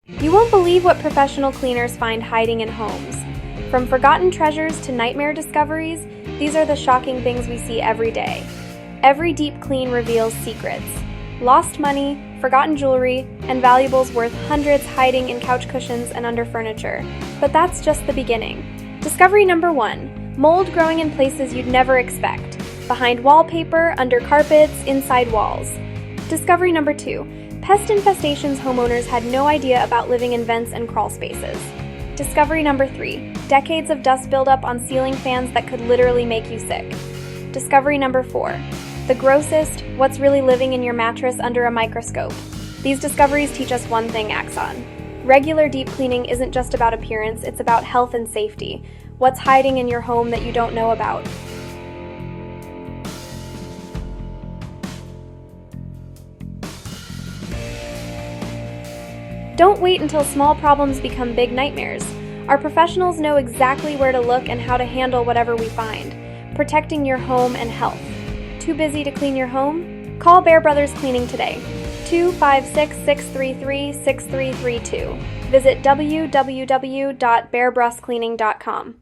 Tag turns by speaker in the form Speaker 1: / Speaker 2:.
Speaker 1: You won't believe what professional cleaners find hiding in homes. From forgotten treasures to nightmare discoveries, these are the shocking things we see every day. Every deep clean reveals secrets. Lost money, forgotten jewelry, and valuables worth hundreds hiding in couch cushions and under furniture. But that's just the beginning. Discovery number 1. Mold growing in places you'd never expect. Behind wallpaper, under carpets, inside walls. Discovery number 2. Pest infestations homeowners had no idea about living in vents and crawl spaces. Discovery number 3. Decades of dust buildup on ceiling fans that could literally make you sick. Discovery number 4. The grossest, what's really living in your mattress under a microscope. These discoveries teach us one thing, Axon. Regular deep cleaning isn't just about appearance, it's about health and safety. What's hiding in your home that you don't know about? Don't wait until small problems become big nightmares. Our professionals know exactly where to look and how to handle whatever we find, protecting your home and health. Too busy to clean your home? Call Bear Brothers Cleaning today. 256-633-6332. Visit www.bearbruscleaning.com.